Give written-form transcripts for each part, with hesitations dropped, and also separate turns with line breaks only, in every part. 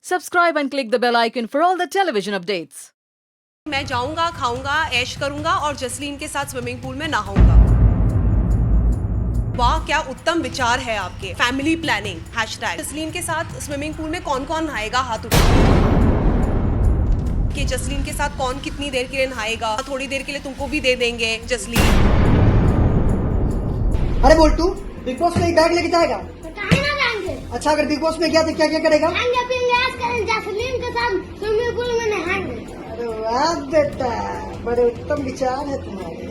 Subscribe and click the bell icon for all the television updates.
मैं जाऊंगा, खाऊंगा, ऐश करूंगा और जसलीन के साथ स्विमिंग पूल में नहाऊंगा। वाह, क्या उत्तम विचार है आपके। फैमिली प्लानिंग # जसलीन के साथ स्विमिंग पूल में कौन कौन नहाएगा, हाथ उठाओ। कि जसलीन के साथ कौन कितनी देर के लिए नहाएगा, थोड़ी देर के लिए तुमको भी दे देंगे जसलीन।
अरे बोल्टू, बिग बॉस में एक बैग लेके जाएगा?
काहे ना जाएंगे?
अच्छा, अगर बिग बॉस में गया तो क्या क्या करेगा?
खाएंगे पीएंगे ऐश करेंगे, जसलीन के साथ स्विमिंग पूल में नहाएंगे।
अरे वाह बेटा, बड़े उत्तम विचार है तुम्हारे।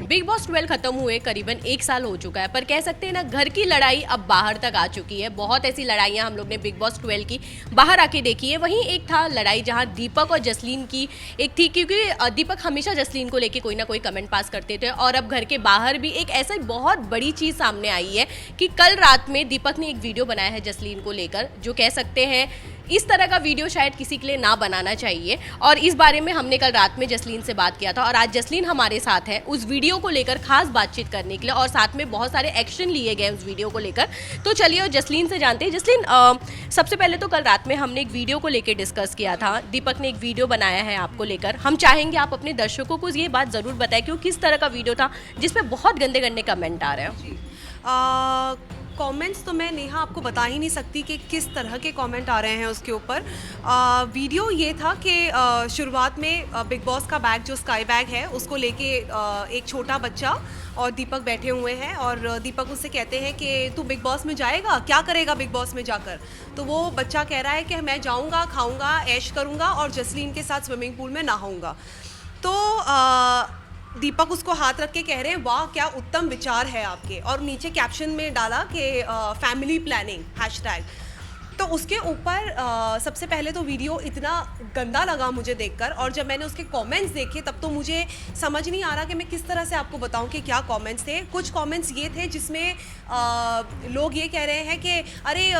बिग बॉस 12 खत्म हुए करीबन 1 साल हो चुका है, पर कह सकते हैं ना, घर की लड़ाई अब बाहर तक आ चुकी है। बहुत ऐसी लड़ाइयां हम लोग ने बिग बॉस 12 की बाहर आके देखी है। वहीं एक था लड़ाई जहां दीपक और जसलीन की एक थी, क्योंकि दीपक हमेशा जसलीन को लेके कोई ना कोई कमेंट पास करते थे। और अब घर के बाहर भी एक ऐसा बहुत बड़ी चीज़ सामने आई है कि कल रात में दीपक ने एक वीडियो बनाया है जसलीन को लेकर, जो कह सकते हैं इस तरह का वीडियो शायद किसी के लिए ना बनाना चाहिए। और इस बारे में हमने कल रात में जसलीन से बात किया था और आज जसलीन हमारे साथ है उस वीडियो को लेकर खास बातचीत करने के लिए, और साथ में बहुत सारे एक्शन लिए गए उस वीडियो को लेकर। तो चलिए जसलीन से जानते हैं। जसलीन, सबसे पहले तो कल रात में हमने एक वीडियो को लेकर डिस्कस किया था, दीपक ने एक वीडियो बनाया है आपको लेकर। हम चाहेंगे आप अपने दर्शकों को ये बात ज़रूर बताएं कि वो किस तरह का वीडियो था जिसमें बहुत गंदे गंदे कमेंट आ रहे हैं।
कमेंट्स तो मैं नेहा आपको बता ही नहीं सकती कि किस तरह के कमेंट आ रहे हैं उसके ऊपर। वीडियो ये था कि शुरुआत में बिग बॉस का बैग, जो स्काई बैग है, उसको लेके एक छोटा बच्चा और दीपक बैठे हुए हैं और दीपक उससे कहते हैं कि तू बिग बॉस में जाएगा, क्या करेगा बिग बॉस में जाकर। तो वो बच्चा कह रहा है कि मैं जाऊंगा, खाऊंगा, ऐश करूंगा और जसलीन के साथ स्विमिंग पूल में नहाऊंगा। तो दीपक उसको हाथ रख के कह रहे हैं, वाह क्या उत्तम विचार है आपके, और नीचे कैप्शन में डाला कि फैमिली प्लानिंग #। तो उसके ऊपर सबसे पहले तो वीडियो इतना गंदा लगा मुझे देखकर, और जब मैंने उसके कमेंट्स देखे तब तो मुझे समझ नहीं आ रहा कि मैं किस तरह से आपको बताऊं कि क्या कमेंट्स थे। कुछ कमेंट्स ये थे जिसमें लोग ये कह रहे हैं कि अरे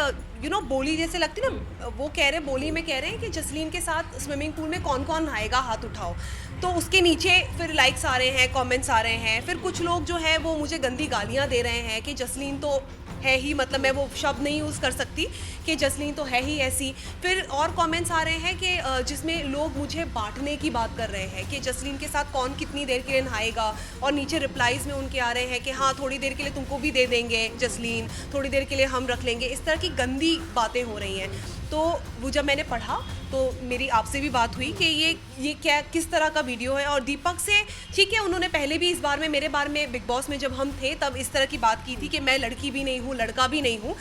बोली जैसे लगती ना, वो कह रहे, बोली में कह रहे हैं कि जसलीन के साथ स्विमिंग पूल में कौन कौन नहाएगा, हाथ उठाओ। तो उसके नीचे फिर लाइक्स आ रहे हैं, कमेंट्स आ रहे हैं। फिर कुछ लोग जो है वो मुझे गंदी गालियाँ दे रहे हैं कि जसलीन तो है ही, मतलब मैं वो शब्द नहीं यूज़ कर सकती कि जसलीन तो है ही ऐसी। फिर और कमेंट्स आ रहे हैं कि जिसमें लोग मुझे बांटने की बात कर रहे हैं कि जसलीन के साथ कौन कितनी देर के लिए नहाएगा, और नीचे रिप्लाईज़ में उनके आ रहे हैं कि हाँ थोड़ी देर के लिए तुमको भी दे देंगे जसलीन, थोड़ी देर के लिए हम रख लेंगे। इस तरह की गंदी बातें हो रही हैं। तो वो जब मैंने पढ़ा तो मेरी आपसे भी बात हुई कि ये क्या, किस तरह का वीडियो है। और दीपक से, ठीक है, उन्होंने पहले भी इस बार में मेरे बारे में बिग बॉस में जब हम थे तब इस तरह की बात की थी कि मैं लड़की भी नहीं हूँ, लड़का भी नहीं हूँ,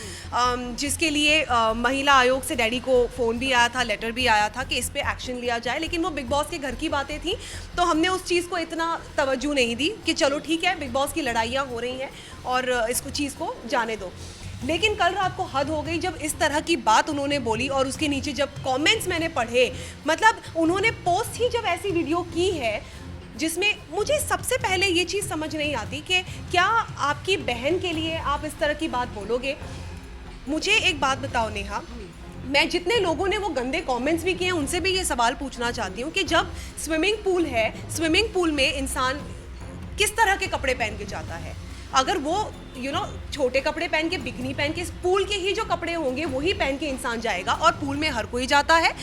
जिसके लिए महिला आयोग से डैडी को फ़ोन भी आया था, लेटर भी आया था कि इस पर एक्शन लिया जाए। लेकिन वो बिग बॉस के घर की बातें थी, तो हमने उस चीज़ को इतना तवज्जो नहीं दी कि चलो ठीक है, बिग बॉस की लड़ाइयाँ हो रही हैं और इसको चीज़ को जाने दो। लेकिन कल रात को हद हो गई जब इस तरह की बात उन्होंने बोली, और उसके नीचे जब कमेंट्स मैंने पढ़े, मतलब उन्होंने पोस्ट ही जब ऐसी वीडियो की है जिसमें मुझे सबसे पहले ये चीज़ समझ नहीं आती कि क्या आपकी बहन के लिए आप इस तरह की बात बोलोगे। मुझे एक बात बताओ नेहा, मैं जितने लोगों ने वो गंदे कमेंट्स भी किए हैं उनसे भी ये सवाल पूछना चाहती हूँ कि जब स्विमिंग पूल है, स्विमिंग पूल में इंसान किस तरह के कपड़े पहन के जाता है। अगर वो छोटे कपड़े पहन के, बिकनी पहन के, पूल के ही जो कपड़े होंगे वही पहन के इंसान जाएगा, और पूल में हर कोई जाता है।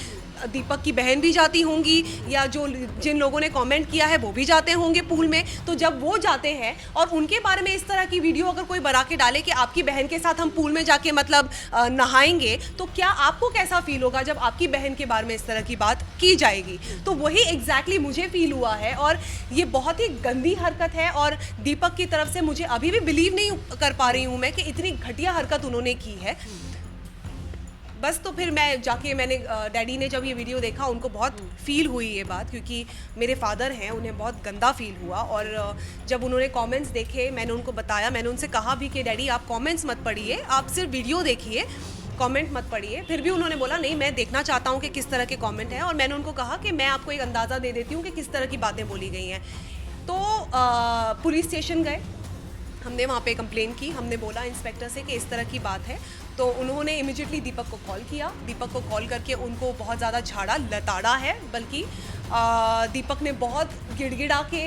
दीपक की बहन भी जाती होंगी, या जिन लोगों ने कमेंट किया है वो भी जाते होंगे पूल में। तो जब वो जाते हैं और उनके बारे में इस तरह की वीडियो अगर कोई बना के डाले कि आपकी बहन के साथ हम पूल में जाके मतलब नहाएंगे, तो क्या आपको कैसा फील होगा जब आपकी बहन के बारे में इस तरह की बात की जाएगी। तो वही एग्जैक्टली मुझे फील हुआ है, और ये बहुत ही गंदी हरकत है। और दीपक की तरफ से मुझे अभी भी बिलीव नहीं कर पा रही हूँ मैं कि इतनी घटिया हरकत उन्होंने की है। बस तो फिर मैंने डैडी ने जब ये वीडियो देखा, उनको बहुत फ़ील हुई ये बात, क्योंकि मेरे फादर हैं, उन्हें बहुत गंदा फील हुआ। और जब उन्होंने कमेंट्स देखे, मैंने उनको बताया, मैंने उनसे कहा भी कि डैडी आप कमेंट्स मत पढ़िए, आप सिर्फ वीडियो देखिए, कमेंट मत पढ़िए। फिर भी उन्होंने बोला नहीं, मैं देखना चाहता हूँ कि किस तरह के कमेंट हैं। और मैंने उनको कहा कि मैं आपको एक अंदाज़ा दे देती हूँ कि किस तरह की बातें बोली गई हैं। तो पुलिस स्टेशन गए, हमने वहाँ पे कंप्लेन की, हमने बोला इंस्पेक्टर से कि इस तरह की बात है। तो उन्होंने इमीडिएटली दीपक को कॉल किया, दीपक को कॉल करके उनको बहुत ज़्यादा झाड़ा लताड़ा है। बल्कि दीपक ने बहुत गिड़गिड़ा के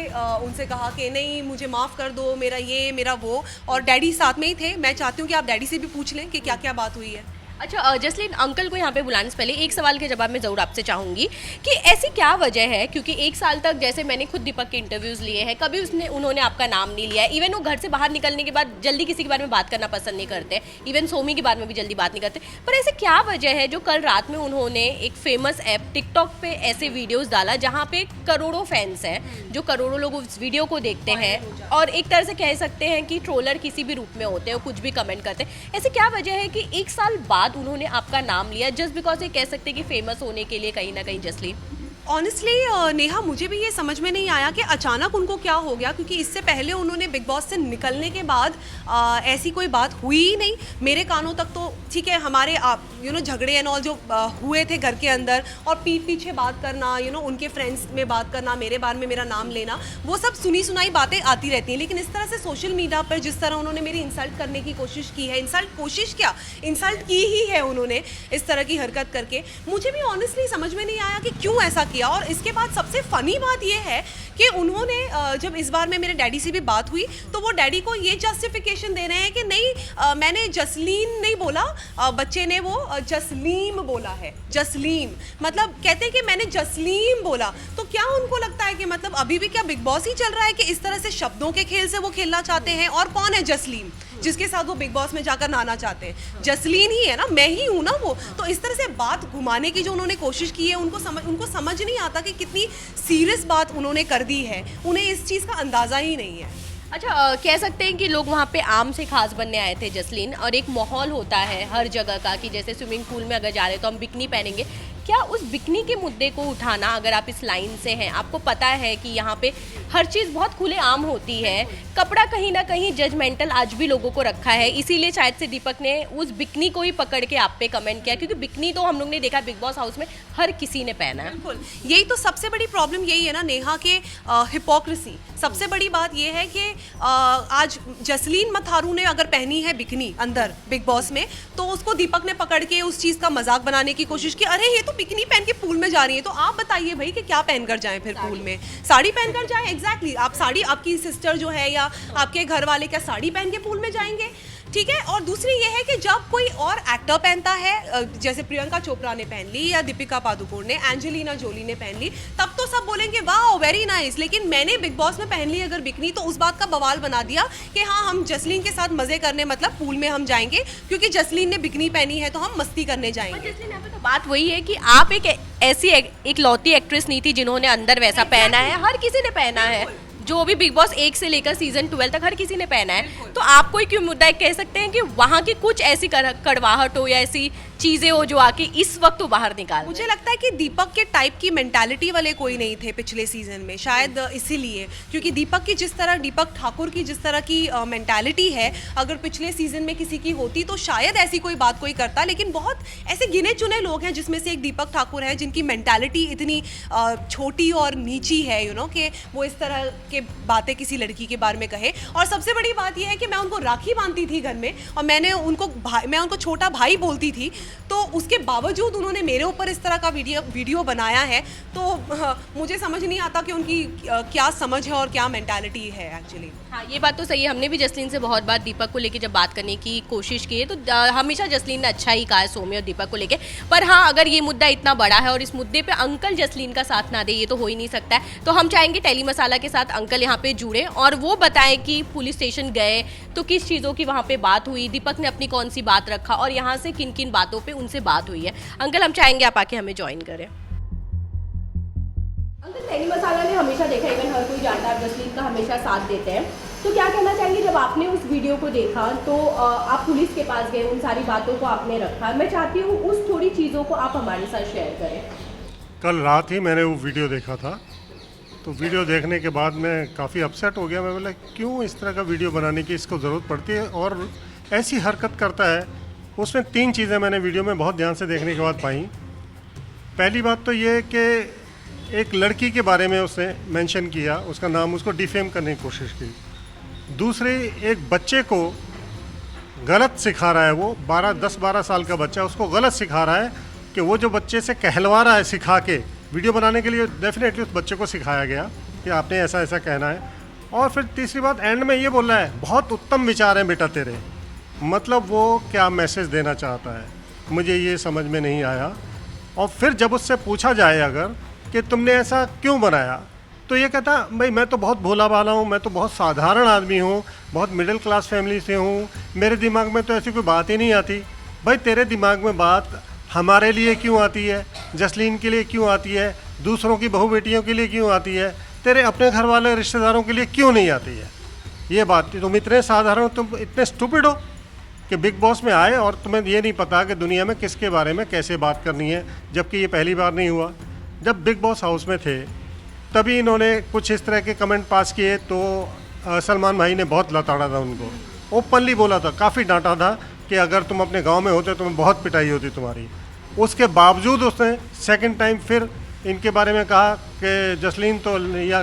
उनसे कहा कि नहीं मुझे माफ़ कर दो, मेरा ये मेरा वो। और डैडी साथ में ही थे, मैं चाहती हूँ कि आप डैडी से भी पूछ लें कि क्या क्या बात हुई है।
अच्छा जसलीन, अंकल को यहाँ पे बुलाने से पहले एक सवाल के जवाब मैं ज़रूर आपसे चाहूँगी कि ऐसी क्या वजह है, क्योंकि एक साल तक जैसे मैंने खुद दीपक के इंटरव्यूज़ लिए हैं, कभी उन्होंने आपका नाम नहीं लिया है। इवन वो घर से बाहर निकलने के बाद जल्दी किसी के बारे में बात करना पसंद नहीं करते, इवन सोमी के बारे में भी जल्दी बात नहीं करते। पर ऐसे क्या वजह है जो कल रात में उन्होंने एक फेमस ऐप टिकटॉक पे ऐसे वीडियोज़ डाला जहाँ पे करोड़ों फैंस हैं, जो करोड़ों लोग उस वीडियो को देखते हैं और एक तरह से कह सकते हैं कि ट्रोलर किसी भी रूप में होते हैं, कुछ भी कमेंट करते हैं। ऐसे क्या वजह है कि एक साल बाद उन्होंने आपका नाम लिया जस्ट बिकॉज ये कह सकते हैं कि फेमस होने के लिए कहीं ना कहीं जसलीन?
ऑनेस्टली नेहा, मुझे भी ये समझ में नहीं आया कि अचानक उनको क्या हो गया, क्योंकि इससे पहले उन्होंने बिग बॉस से निकलने के बाद ऐसी कोई बात हुई ही नहीं मेरे कानों तक। तो ठीक है, हमारे झगड़े एंड ऑल जो हुए थे घर के अंदर और पीठ पीछे बात करना, उनके फ्रेंड्स में बात करना, मेरे बारे में मेरा नाम लेना, वो सब सुनी सुनाई बातें आती रहती हैं। लेकिन इस तरह से सोशल मीडिया पर जिस तरह उन्होंने मेरी इंसल्ट करने की कोशिश की है, इंसल्ट की ही है उन्होंने इस तरह की हरकत करके, मुझे भी ऑनेस्टली समझ में नहीं आया कि क्यों ऐसा किया। और इसके बाद सबसे फनी बात यह है कि उन्होंने जब इस बार में मेरे डैडी से भी बात हुई तो वो डैडी को ये जस्टिफिकेशन दे रहे हैं कि नहीं, मैंने जसलीन नहीं बोला, बच्चे ने वो जसलीम बोला है। जसलीम मतलब कहते हैं कि मैंने जसलीम बोला। तो क्या उनको लगता है कि मतलब अभी भी क्या बिग बॉस ही चल रहा है कि इस तरह से शब्दों के खेल से वो खेलना चाहते हैं? और कौन है जसलीम जिसके साथ वो बिग बॉस में जाकर नहाना चाहते हैं? जसलीन ही है ना, मैं ही हूँ ना वो। तो इस तरह से बात घुमाने की जो उन्होंने कोशिश की है, उनको समझ नहीं आता कि कितनी सीरियस बात उन्होंने कर दी है। उन्हें इस चीज़ का अंदाज़ा ही नहीं है।
अच्छा कह सकते हैं कि लोग वहाँ पे आम से खास बनने आए थे जसलीन, और एक माहौल होता है हर जगह का कि जैसे स्विमिंग पूल में अगर जा रहे हैं तो हम बिकनी पहनेंगे। क्या उस बिकनी के मुद्दे को उठाना, अगर आप इस लाइन से हैं, आपको पता है कि यहाँ पे हर चीज़ बहुत खुले आम होती है, कपड़ा कहीं ना कहीं जजमेंटल आज भी लोगों को रखा है, इसीलिए शायद से दीपक ने उस बिकनी को ही पकड़ के आप पे कमेंट किया, क्योंकि बिकनी तो हम लोग ने देखा बिग बॉस हाउस में हर किसी ने पहना है।
बिल्कुल, यही तो सबसे बड़ी प्रॉब्लम यही है ना नेहा के, हिपोक्रेसी। सबसे बड़ी बात यह है कि आज जसलीन मथारू ने अगर पहनी है बिकनी अंदर बिग बॉस में, तो उसको दीपक ने पकड़ के उस चीज़ का मजाक बनाने की कोशिश की। अरे ये तो बिकनी पहन के पूल में जा रही है, तो आप बताइए भाई कि क्या पहनकर जाएं फिर पूल में? साड़ी पहनकर जाएं। एग्जैक्टली, आप साड़ी, आपकी सिस्टर जो है या आपके घर वाले क्या साड़ी पहन के पूल में जाएंगे? ठीक है। और दूसरी ये है कि जब कोई और एक्टर पहनता है, जैसे प्रियंका चोपड़ा ने पहन ली या दीपिका पादुकोण ने, एंजेलिना जोली ने पहन ली, तब तो सब बोलेंगे वाह वेरी नाइस। लेकिन मैंने बिग बॉस में पहन ली अगर बिकनी, तो उस बात का बवाल बना दिया कि हाँ हम जसलीन के साथ मजे करने मतलब पूल में हम जाएंगे, क्योंकि जसलीन ने बिकनी पहनी है तो हम मस्ती करने जाएंगे।
तो बात वही है कि आप एक ऐसी एक लौती एक्ट्रेस नहीं थी जिन्होंने अंदर वैसा पहना है, हर किसी ने पहना है, जो भी बिग बॉस 1 से लेकर सीजन 12 तक हर किसी ने पहना है। तो आप कोई क्यों मुद्दा कह सकते हैं कि वहाँ की कुछ ऐसी कड़वाहट हो या ऐसी चीज़ें हो जो आके इस वक्त तो बाहर निकाल?
मुझे लगता है कि दीपक के टाइप की मेंटालिटी वाले कोई नहीं थे पिछले सीजन में, शायद इसीलिए, क्योंकि दीपक ठाकुर की जिस तरह की मेंटालिटी है, अगर पिछले सीजन में किसी की होती तो शायद ऐसी कोई बात कोई करता। लेकिन बहुत ऐसे गिने चुने लोग हैं जिसमें से एक दीपक ठाकुर है जिनकी मेंटालिटी इतनी छोटी और नीची है, कि वो इस तरह के बातें किसी लड़की के बारे में कहे। और सबसे बड़ी बात यह है कि मैं उनको राखी बांधती थी घर में और मैं उनको छोटा भाई बोलती थी, तो उसके बावजूद उन्होंने मेरे ऊपर इस तरह का वीडियो बनाया है। तो मुझे समझ नहीं आता कि उनकी क्या समझ है और क्या मेंटालिटी है एक्चुअली।
हाँ ये बात तो सही है। हमने भी जसलीन से बहुत बार दीपक को लेके जब बात करने की कोशिश की है तो हमेशा जसलीन ने अच्छा ही कहा है सोमी और दीपक को लेके। पर हाँ, अगर ये मुद्दा इतना बड़ा है और इस मुद्दे पे अंकल जसलीन का साथ ना दे, ये तो हो ही नहीं सकता है। तो हम चाहेंगे टेली मसाला के साथ अंकल यहाँ पे जुड़े और वो बताएं कि पुलिस स्टेशन गए तो किस चीज़ों की वहाँ पे बात हुई, दीपक ने अपनी कौन सी बात रखा और यहाँ से किन किन बातों पे उनसे बात हुई है। अंकल हम चाहेंगे आप आके हमें ज्वाइन करें। अंकल टेली मसाला ने हमेशा देखा, इवन हर कोई जानता है, जसलीन का हमेशा साथ देते हैं, तो क्या कहना चाहेंगे जब आपने उस वीडियो को देखा तो आप पुलिस के पास गए, उन सारी बातों को आपने रखा, मैं चाहती हूँ उस थोड़ी चीज़ों को आप हमारे साथ शेयर करें।
कल रात ही मैंने वो वीडियो देखा था, तो वीडियो देखने के बाद मैं काफ़ी अपसेट हो गया। मैं बोला क्यों इस तरह का वीडियो बनाने की इसको ज़रूरत पड़ती है और ऐसी हरकत करता है। उसमें 3 चीज़ें मैंने वीडियो में बहुत ध्यान से देखने के बाद पाई। पहली बात तो ये कि एक लड़की के बारे में उसने मेंशन किया, उसका नाम, उसको डिफेम करने की कोशिश की। दूसरी, एक बच्चे को गलत सिखा रहा है, वो 10-12 साल का बच्चा, उसको गलत सिखा रहा है कि वो जो बच्चे से कहलवा रहा है सिखा के, वीडियो बनाने के लिए डेफिनेटली उस बच्चे को सिखाया गया कि आपने ऐसा ऐसा कहना है। और फिर तीसरी बात, एंड में ये बोल रहा है बहुत उत्तम विचार हैं बेटा तेरे, मतलब वो क्या मैसेज देना चाहता है। मुझे ये समझ में नहीं आया। और फिर जब उससे पूछा जाए अगर कि तुमने ऐसा क्यों बनाया, तो ये कहता भाई मैं तो बहुत भोला भाला हूँ, मैं तो बहुत साधारण आदमी हूँ, बहुत मिडिल क्लास फैमिली से हूँ, मेरे दिमाग में तो ऐसी कोई बात ही नहीं आती। भाई तेरे दिमाग में बात हमारे लिए क्यों आती है, जसलीन के लिए क्यों आती है, दूसरों की बहू बेटियों के लिए क्यों आती है, तेरे अपने घर वाले रिश्तेदारों के लिए क्यों नहीं आती है ये बात। तुम इतने साधारण, तुम इतने स्टूपिड हो कि बिग बॉस में आए और तुम्हें ये नहीं पता कि दुनिया में किसके बारे में कैसे बात करनी है, जबकि ये पहली बार नहीं हुआ। जब बिग बॉस हाउस में थे तभी इन्होंने कुछ इस तरह के कमेंट पास किए, तो सलमान भाई ने बहुत लताड़ा था उनको, ओपनली बोला था, काफ़ी डांटा था कि अगर तुम अपने गांव में होते तो तुम्हें बहुत पिटाई होती तुम्हारी। उसके बावजूद उसने सेकंड टाइम फिर इनके बारे में कहा कि जसलीन तो या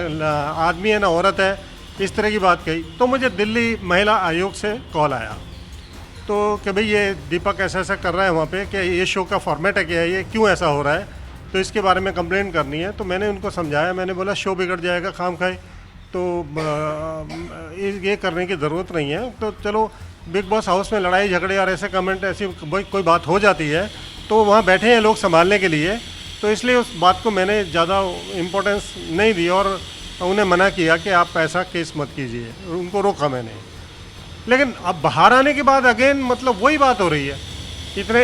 आदमी है ना औरत है, इस तरह की बात कही। तो मुझे दिल्ली महिला आयोग से कॉल आया तो कि भाई ये दीपक ऐसा ऐसा कर रहा है वहाँ पे, कि ये शो का फॉर्मेट है क्या है, ये क्यों ऐसा हो रहा है, तो इसके बारे में कंप्लेंट करनी है। तो मैंने उनको समझाया, मैंने बोला शो बिगड़ जाएगा खाम खाए, तो ये करने की ज़रूरत नहीं है। तो चलो बिग बॉस हाउस में लड़ाई झगड़े और ऐसे कमेंट ऐसी कोई बात हो जाती है तो वहाँ बैठे हैं लोग संभालने के लिए, तो इसलिए उस बात को मैंने ज़्यादा इम्पोर्टेंस नहीं दी और उन्हें मना किया कि आप ऐसा केस मत कीजिए, उनको रोका मैंने। लेकिन अब बाहर आने के बाद अगेन मतलब वही बात हो रही है। इतने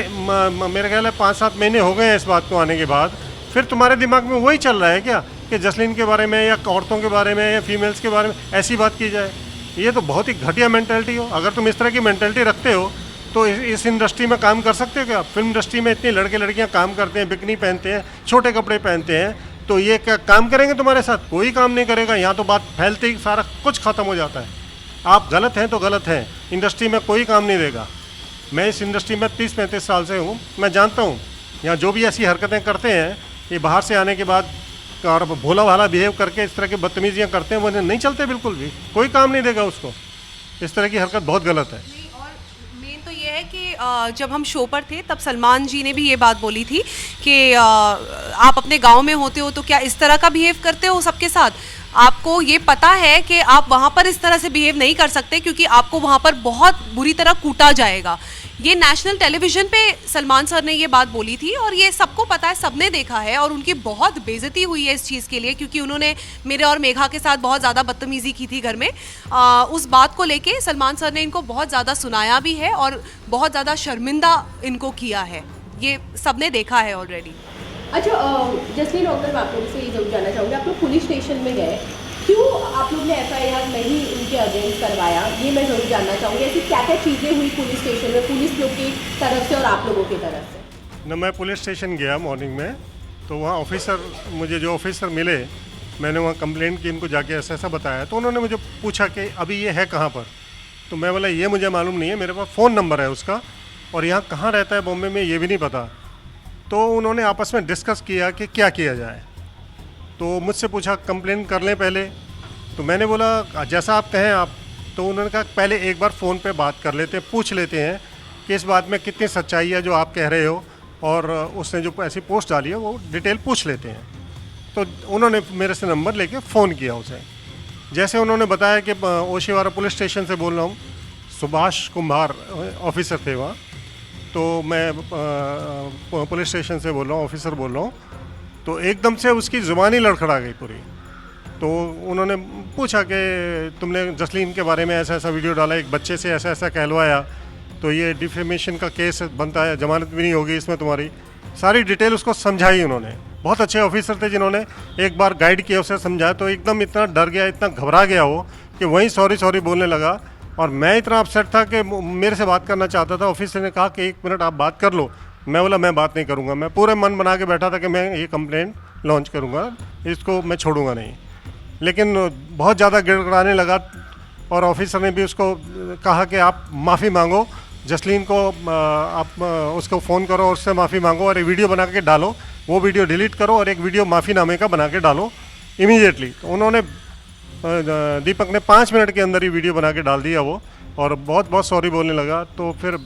मेरे ख्याल है 5-7 महीने हो गए हैं इस बात को आने के बाद, फिर तुम्हारे दिमाग में वही चल रहा है क्या कि जसलीन के बारे में या औरतों के बारे में या फीमेल्स के बारे में ऐसी बात की जाए। ये तो बहुत ही घटिया मेंटालिटी हो। अगर तुम इस तरह की मेंटालिटी रखते हो तो इस इंडस्ट्री में काम कर सकते हो क्या? फिल्म इंडस्ट्री में इतने लड़के लड़कियां काम करते हैं, बिकनी पहनते हैं, छोटे कपड़े पहनते हैं, तो ये क्या काम करेंगे तुम्हारे साथ? कोई काम नहीं करेगा। यहाँ तो बात फैलते ही सारा कुछ ख़त्म हो जाता है। आप गलत हैं तो गलत हैं, इंडस्ट्री में कोई काम नहीं देगा। मैं इस इंडस्ट्री में 30-35 साल से हूँ, मैं जानता हूँ यहाँ जो भी ऐसी हरकतें करते हैं, ये बाहर से आने के बाद और भोला भाला बिहेव करके इस तरह की बदतमीजियाँ करते हैं, वो नहीं चलते बिल्कुल भी, कोई काम नहीं देगा उसको। इस तरह की हरकत बहुत गलत है।
मेन तो ये है कि जब हम शो पर थे तब सलमान जी ने भी ये बात बोली थी कि आप अपने गांव में होते हो तो क्या इस तरह का बिहेव करते हो सबके साथ? आपको ये पता है कि आप वहाँ पर इस तरह से बिहेव नहीं कर सकते क्योंकि आपको वहाँ पर बहुत बुरी तरह कूटा जाएगा। ये नेशनल टेलीविज़न पे सलमान सर ने ये बात बोली थी और ये सबको पता है, सबने देखा है और उनकी बहुत बेइज्जती हुई है इस चीज़ के लिए, क्योंकि उन्होंने मेरे और मेघा के साथ बहुत ज़्यादा बदतमीज़ी की थी घर में। उस बात को लेके सलमान सर ने इनको बहुत ज़्यादा सुनाया भी है और बहुत ज़्यादा शर्मिंदा इनको किया है, ये सबने देखा है ऑलरेडी।
अच्छा जसलीन डॉक्टर, मैं आप लोगों से ये जरूर जानना चाहूँगी, आप लोग पुलिस स्टेशन में गए, क्यों आप लोग ने FIR नहीं उनके अगेंस्ट करवाया, ये मैं जरूर जानना चाहूँगी। ऐसी क्या क्या चीज़ें हुई पुलिस स्टेशन में, पुलिस लोग की तरफ से और आप लोगों की तरफ से?
न मैं पुलिस स्टेशन गया मॉर्निंग में, तो वहाँ ऑफिसर, मुझे जो ऑफिसर मिले, मैंने वहाँ कंप्लेंट की, इनको जाके ऐसा ऐसा बताया, तो उन्होंने मुझे पूछा कि अभी ये है कहाँ पर, तो मैं बोला ये मुझे मालूम नहीं है, मेरे पास फ़ोन नंबर है उसका और यहाँ कहाँ रहता है बॉम्बे में ये भी नहीं पता। तो उन्होंने आपस में डिस्कस किया कि क्या किया जाए, तो मुझसे पूछा कंप्लेंट कर लें पहले, तो मैंने बोला जैसा आप कहें आप। तो उन्होंने कहा पहले एक बार फ़ोन पे बात कर लेते हैं, पूछ लेते हैं कि इस बात में कितनी सच्चाई है जो आप कह रहे हो, और उसने जो ऐसी पोस्ट डाली है वो डिटेल पूछ लेते हैं। तो उन्होंने मेरे से नंबर लेके फ़ोन किया उसे। जैसे उन्होंने बताया कि ओशीवारा पुलिस स्टेशन से बोल रहा हूँ, सुभाष कुम्हार ऑफिसर थे वहाँ, तो मैं पुलिस स्टेशन से बोल रहा हूँ, ऑफिसर बोल रहा हूँ, तो एकदम से उसकी ज़ुबान ही लड़खड़ा गई पूरी। तो उन्होंने पूछा कि तुमने जसलीन के बारे में ऐसा ऐसा वीडियो डाला, एक बच्चे से ऐसा ऐसा कहलवाया, तो ये डिफेमेशन का केस बनता है, जमानत भी नहीं होगी इसमें तुम्हारी। सारी डिटेल उसको समझाई उन्होंने। बहुत अच्छे ऑफिसर थे जिन्होंने एक बार गाइड किया, उसे समझाया, तो एकदम इतना डर गया, इतना घबरा गया वो कि वहीं सॉरी बोलने लगा। और मैं इतना अपसेट था कि मेरे से बात करना चाहता था। ऑफिसर ने कहा कि 1 मिनट आप बात कर लो। मैं बोला मैं बात नहीं करूँगा। मैं पूरे मन बना के बैठा था कि मैं ये कंप्लेंट लॉन्च करूँगा, इसको मैं छोड़ूंगा नहीं। लेकिन बहुत ज़्यादा गिड़गिड़ाने लगा और ऑफिसर ने भी उसको कहा कि आप माफ़ी मांगो, जसलीन को आप उसको फ़ोन करो और उससे माफ़ी मांगो और एक वीडियो बना के डालो, वो वीडियो डिलीट करो और एक वीडियो माफ़ीनामे का बना के डालो इमीडिएटली। तो उन्होंने दीपक ने 5 मिनट के अंदर ही वीडियो बना के डाल दिया वो, और बहुत बहुत सॉरी बोलने लगा। तो फिर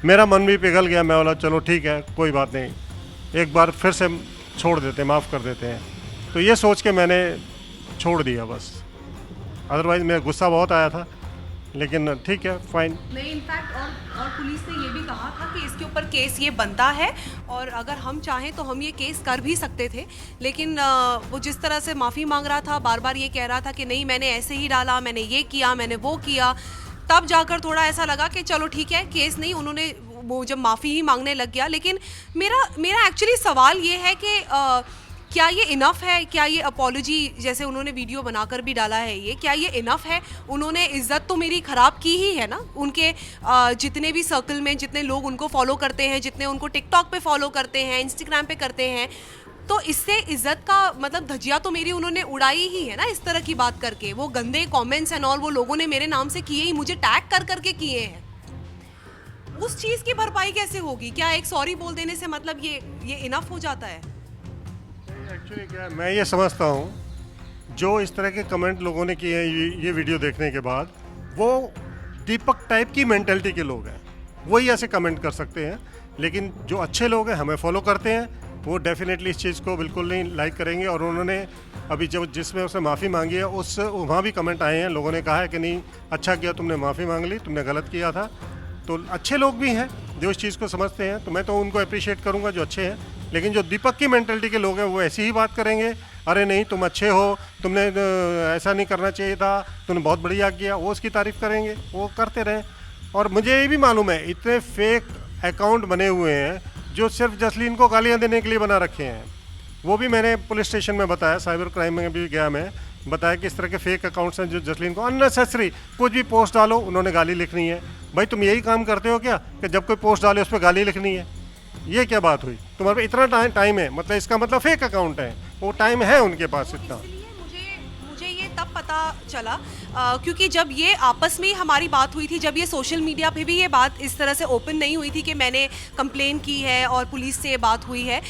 मेरा मन भी पिघल गया। मैं बोला चलो ठीक है, कोई बात नहीं, एक बार फिर से छोड़ देते, माफ़ कर देते हैं। तो ये सोच के मैंने छोड़ दिया बस। अदरवाइज़ मेरा गुस्सा बहुत आया था लेकिन ठीक है, फाइन।
नहीं, इनफैक्ट और पुलिस ने ये भी कहा था कि इसके ऊपर केस ये बनता है और अगर हम चाहें तो हम ये केस कर भी सकते थे, लेकिन वो जिस तरह से माफ़ी मांग रहा था, बार बार ये कह रहा था कि नहीं मैंने ऐसे ही डाला, मैंने ये किया, मैंने वो किया, तब जाकर थोड़ा ऐसा लगा कि चलो ठीक है, केस नहीं, उन्होंने वो जब माफ़ी ही मांगने लग गया। लेकिन मेरा एक्चुअली सवाल ये है कि क्या ये इनफ है? क्या ये अपॉलोजी जैसे उन्होंने वीडियो बनाकर भी डाला है, ये क्या ये इनफ है? उन्होंने इज्जत तो मेरी ख़राब की ही है ना, उनके जितने भी सर्कल में जितने लोग उनको फॉलो करते हैं, जितने उनको टिकटॉक पे फॉलो करते हैं, इंस्टाग्राम पे करते हैं, तो इससे इज्जत का मतलब धज्जियाँ तो मेरी उन्होंने उड़ाई ही है ना, इस तरह की बात करके। वो गंदे कमेंट्स एंड ऑल वो लोगों ने मेरे नाम से किए ही, मुझे टैग कर करके किए हैं। उस चीज़ की भरपाई कैसे होगी? क्या एक सॉरी बोल देने से मतलब ये इनफ हो जाता है?
एक्चुअली क्या है, मैं ये समझता हूँ जो इस तरह के कमेंट लोगों ने किए हैं ये वीडियो देखने के बाद, वो दीपक टाइप की मेंटेलिटी के लोग हैं, वही ऐसे कमेंट कर सकते हैं। लेकिन जो अच्छे लोग हैं, हमें फॉलो करते हैं, वो डेफिनेटली इस चीज़ को बिल्कुल नहीं लाइक करेंगे। और उन्होंने अभी जब जिसमें उसने माफ़ी मांगी है वहाँ भी कमेंट आए हैं, लोगों ने कहा है कि नहीं अच्छा किया तुमने माफ़ी मांग ली, तुमने गलत किया था। तो अच्छे लोग भी हैं जो इस चीज़ को समझते हैं, तो मैं तो उनको अप्रिशिएट करूंगा जो अच्छे हैं। लेकिन जो दीपक की मेंटेलिटी के लोग हैं वो ऐसी ही बात करेंगे, अरे नहीं तुम अच्छे हो, तुमने ऐसा नहीं करना चाहिए था, तुमने बहुत बढ़िया किया, वो उसकी तारीफ़ करेंगे, वो करते रहें। और मुझे ये भी मालूम है इतने फेक अकाउंट बने हुए हैं जो सिर्फ जसलीन को गालियाँ देने के लिए बना रखे हैं। वो भी मैंने पुलिस स्टेशन में बताया, साइबर क्राइम में भी गया मैं, बताया कि इस तरह के फेक अकाउंट्स हैं जो जसलीन को अननेसेसरी कुछ भी पोस्ट डालो उन्होंने गाली लिखनी है। भाई तुम यही काम करते हो क्या कि जब कोई पोस्ट डाले उस पर गाली लिखनी है? ये क्या बात हुई? तुम्हारे पास इतना टाइम है, मतलब इसका मतलब फेक अकाउंट है, वो टाइम है उनके पास इतना।
मुझे ये तब पता चला क्योंकि जब ये आपस में ही हमारी बात हुई थी, जब ये सोशल मीडिया पे भी ये बात इस तरह से ओपन नहीं हुई थी कि मैंने कंप्लेन की है और पुलिस से ये बात हुई है,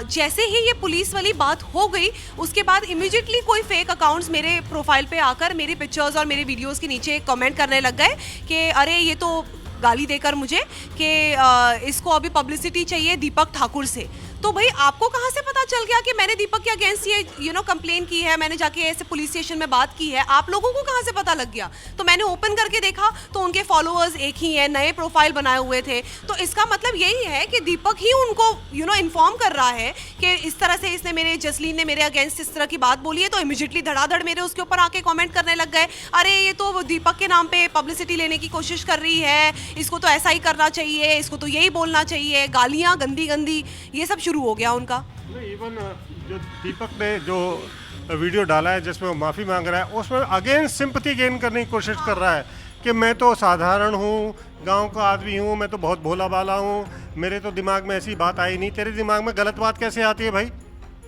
जैसे ही ये पुलिस वाली बात हो गई उसके बाद इमीडिएटली कोई फेक अकाउंट्स मेरे प्रोफाइल पे आकर मेरी पिक्चर्स और मेरे वीडियोस के नीचे कमेंट करने लग गए कि अरे ये तो गाली देकर मुझे कि इसको अभी पब्लिसिटी चाहिए दीपक ठाकुर से। तो भाई आपको कहाँ से पता चल गया कि मैंने दीपक के अगेंस्ट ये कंप्लेन की है, मैंने जाके ऐसे पुलिस स्टेशन में बात की है? आप लोगों को कहाँ से पता लग गया? तो मैंने ओपन करके देखा तो उनके फॉलोअर्स एक ही हैं, नए प्रोफाइल बनाए हुए थे। तो इसका मतलब यही है कि दीपक ही उनको इन्फॉर्म कर रहा है कि इस तरह से इसने जसलीन ने मेरे अगेंस्ट इस तरह की बात बोली है, तो इमीडिएटली धड़ाधड़ मेरे उसके ऊपर आके कॉमेंट करने लग गए, अरे ये तो दीपक के नाम पे पब्लिसिटी लेने की कोशिश कर रही है, इसको तो ऐसा ही करना चाहिए, इसको तो यही बोलना चाहिए, गालियाँ गंदी गंदी, ये सब शुरू हो गया उनका।
इवन जो दीपक ने जो वीडियो डाला है जिसमें वो माफ़ी मांग रहा है, उसमें अगेन सिंपैथी गेन करने की कोशिश कर रहा है कि मैं तो साधारण हूँ, गांव का आदमी हूँ, मैं तो बहुत भोला भाला हूँ, मेरे तो दिमाग में ऐसी बात आई नहीं। तेरे दिमाग में गलत बात कैसे आती है भाई?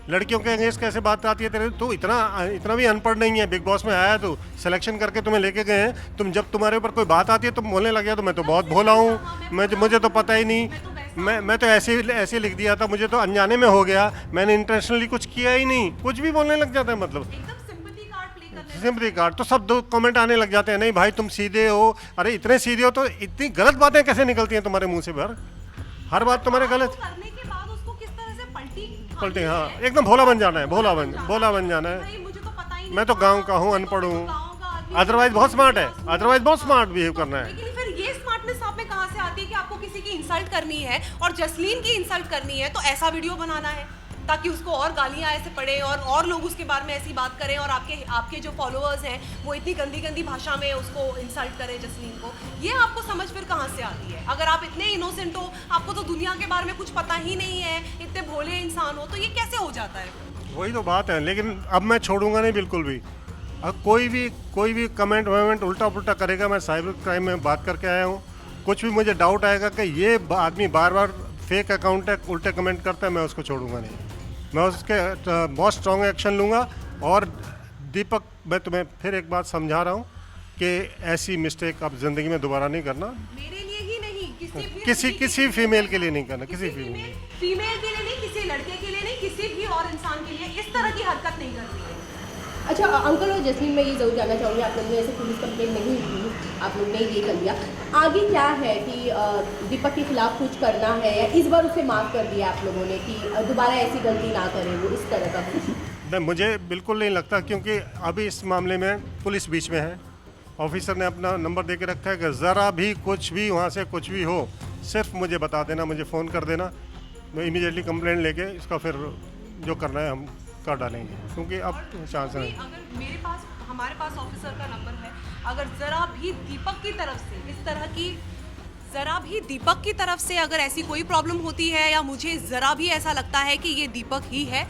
लड़कियों के अगेंस्ट कैसे बात आती है तेरे? तो इतना भी अनपढ़ नहीं है। बिग बॉस में आया तो सिलेक्शन करके तुम्हें लेके गए हैं, तुम जब तुम्हारे ऊपर कोई बात आती है तुम बोलने लग गया तो मैं तो बहुत भोला हूँ, मुझे तो पता ही नहीं, मैं तो ऐसे लिख दिया था, मुझे तो अनजाने में हो गया, मैंने इंटेंशनली कुछ किया ही नहीं, कुछ भी बोलने लग जाता है। मतलब सिंपैथी कार्ड तो सब दो कमेंट आने लग जाते हैं, नहीं भाई तुम सीधे हो, अरे इतने सीधे हो तो इतनी गलत बातें कैसे निकलती हैं तुम्हारे मुंह से? हर बात तुम्हारे गलत
करने के बाद उसको किस तरह से
पलटी, हाँ एकदम भोला बन जाना है, भोला बन जाना है।
मुझे तो पता ही नहीं,
मैं तो गाँव का हूँ, अनपढ़ हूँ, अदरवाइज बहुत स्मार्ट है, अदरवाइज बहुत स्मार्ट बिहेव करना है।
लेकिन फिर ये स्मार्टनेस आप में कहाँ से आती है कि आपको किसी की इंसल्ट करनी है और जसलीन की इंसल्ट करनी है तो ऐसा वीडियो बनाना है ताकि उसको और गालियाँ ऐसे पड़े और लोग उसके बारे में ऐसी बात करें और आपके जो फॉलोअर्स हैं वो इतनी गंदी गंदी भाषा में उसको इंसल्ट करें जसलीन को? ये आपको समझ फिर कहाँ से आती है? अगर आप इतने इनोसेंट हो, आपको तो दुनिया के बारे में कुछ पता ही नहीं है, इतने भोले इंसान हो, तो ये कैसे हो जाता है?
वही तो बात है। लेकिन अब मैं छोड़ूंगा नहीं बिल्कुल भी। अब कोई भी कमेंट वमेंट उल्टा पुल्टा करेगा, मैं साइबर क्राइम में बात करके आया हूँ, कुछ भी मुझे डाउट आएगा कि ये आदमी बार बार फेक अकाउंट है, उल्टे कमेंट करता है, मैं उसको छोड़ूंगा नहीं, मैं उसके बहुत स्ट्रॉन्ग एक्शन लूँगा। और दीपक, मैं तुम्हें फिर एक बात समझा रहा हूँ कि ऐसी मिस्टेक अब ज़िंदगी में दोबारा नहीं करना।
मेरे लिए ही नहीं,
किसी फीमेल के लिए नहीं करना, किसी
फीमेल के लिए नहीं, किसी लड़के के लिए नहीं, किसी भी और इंसान के लिए इस तरह की हरकत नहीं करनी है।
अच्छा अंकल और जसलीन, मैं ये ज़रूर जानना चाहूँगी, आप लोगों ने ऐसे पुलिस कंप्लेंट नहीं की, आप लोग ने ये कर लिया, आगे क्या है कि दीपक के खिलाफ कुछ करना है या इस बार उसे माफ़ कर दिया आप लोगों ने कि दोबारा ऐसी गलती ना करें वो, इस तरह का?
मुझे बिल्कुल नहीं लगता, क्योंकि अभी इस मामले में पुलिस बीच में है, ऑफिसर ने अपना नंबर दे के रखा है कि ज़रा भी कुछ भी वहाँ से कुछ भी हो सिर्फ मुझे बता देना, मुझे फ़ोन कर देना, मैं इमीडिएटली कंप्लेंट लेके इसका फिर जो करना है हम कर डालेंगे, क्योंकि अब चांस है।
अगर मेरे पास हमारे पास ऑफिसर का नंबर है, अगर ज़रा भी दीपक की तरफ से इस तरह की ज़रा भी दीपक की तरफ से अगर ऐसी कोई प्रॉब्लम होती है या मुझे ज़रा भी ऐसा लगता है कि ये दीपक ही है,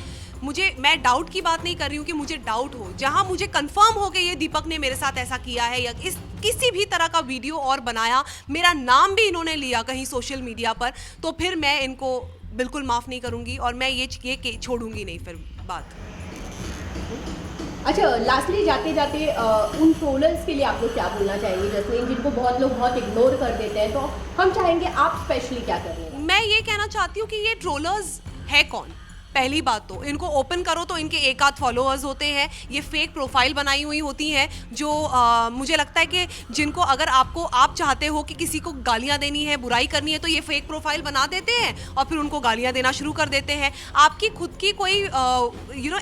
मैं डाउट की बात नहीं कर रही हूँ कि मुझे डाउट हो, जहाँ मुझे कंफर्म हो कि ये दीपक ने मेरे साथ ऐसा किया है या इस किसी भी तरह का वीडियो और बनाया, मेरा नाम भी इन्होंने लिया कहीं सोशल मीडिया पर, तो फिर मैं इनको बिल्कुल माफ़ नहीं करूँगी और मैं ये छोड़ूंगी नहीं फिर बात।
अच्छा, लास्टली जाते जाते उन ट्रोलर्स के लिए आप लोग क्या बोलना चाहेंगे जैस्मीन, जिनको बहुत लोग बहुत इग्नोर कर देते हैं, तो हम चाहेंगे आप स्पेशली क्या करें?
मैं ये कहना चाहती हूँ कि ये ट्रोलर्स है कौन। पहली बात तो इनको ओपन करो तो इनके एक आध फॉलोअर्स होते हैं, ये फेक प्रोफाइल बनाई हुई होती हैं जो मुझे लगता है कि जिनको अगर आप चाहते हो कि किसी को गालियां देनी है, बुराई करनी है, तो ये फेक प्रोफाइल बना देते हैं और फिर उनको गालियां देना शुरू कर देते हैं। आपकी खुद की कोई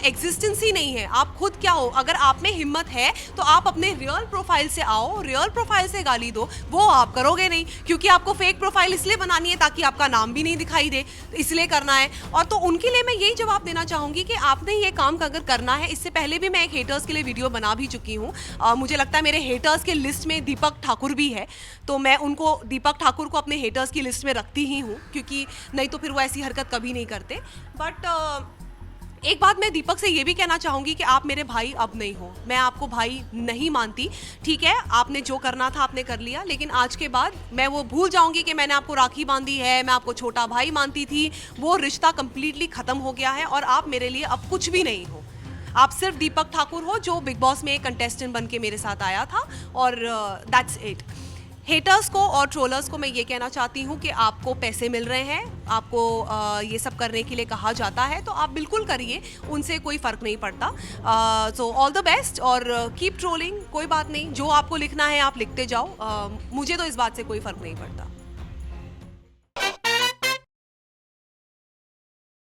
एग्जिस्टेंस ही नहीं है, आप खुद क्या हो। अगर आप में हिम्मत है तो आप अपने रियल प्रोफाइल से आओ, रियल प्रोफाइल से गाली दो, वो आप करोगे नहीं, क्योंकि आपको फेक प्रोफाइल इसलिए बनानी है ताकि आपका नाम भी नहीं दिखाई दे, इसलिए करना है। और तो उनके लिए मैं यही जवाब देना चाहूंगी कि आपने ये काम अगर करना है, इससे पहले भी मैं एक हेटर्स के लिए वीडियो बना भी चुकी हूँ, मुझे लगता है मेरे हेटर्स के लिस्ट में दीपक ठाकुर भी है, तो मैं उनको दीपक ठाकुर को अपने हेटर्स की लिस्ट में रखती ही हूँ, क्योंकि नहीं तो फिर वो ऐसी हरकत कभी नहीं करते। बट एक बात मैं दीपक से ये भी कहना चाहूँगी कि आप मेरे भाई अब नहीं हो, मैं आपको भाई नहीं मानती, ठीक है, आपने जो करना था आपने कर लिया, लेकिन आज के बाद मैं वो भूल जाऊँगी कि मैंने आपको राखी बांधी है, मैं आपको छोटा भाई मानती थी, वो रिश्ता कम्प्लीटली ख़त्म हो गया है और आप मेरे लिए अब कुछ भी नहीं हो। आप सिर्फ दीपक ठाकुर हो जो बिग बॉस में एक कंटेस्टेंट बन के मेरे साथ आया था, और दैट्स इट। हेटर्स को और ट्रोलर्स को मैं ये कहना चाहती हूँ कि आपको पैसे मिल रहे हैं, आपको ये सब करने के लिए कहा जाता है, तो आप बिल्कुल करिए, उनसे कोई फ़र्क नहीं पड़ता। सो ऑल द बेस्ट और कीप ट्रोलिंग, कोई बात नहीं, जो आपको लिखना है आप लिखते जाओ, मुझे तो इस बात से कोई फ़र्क नहीं पड़ता।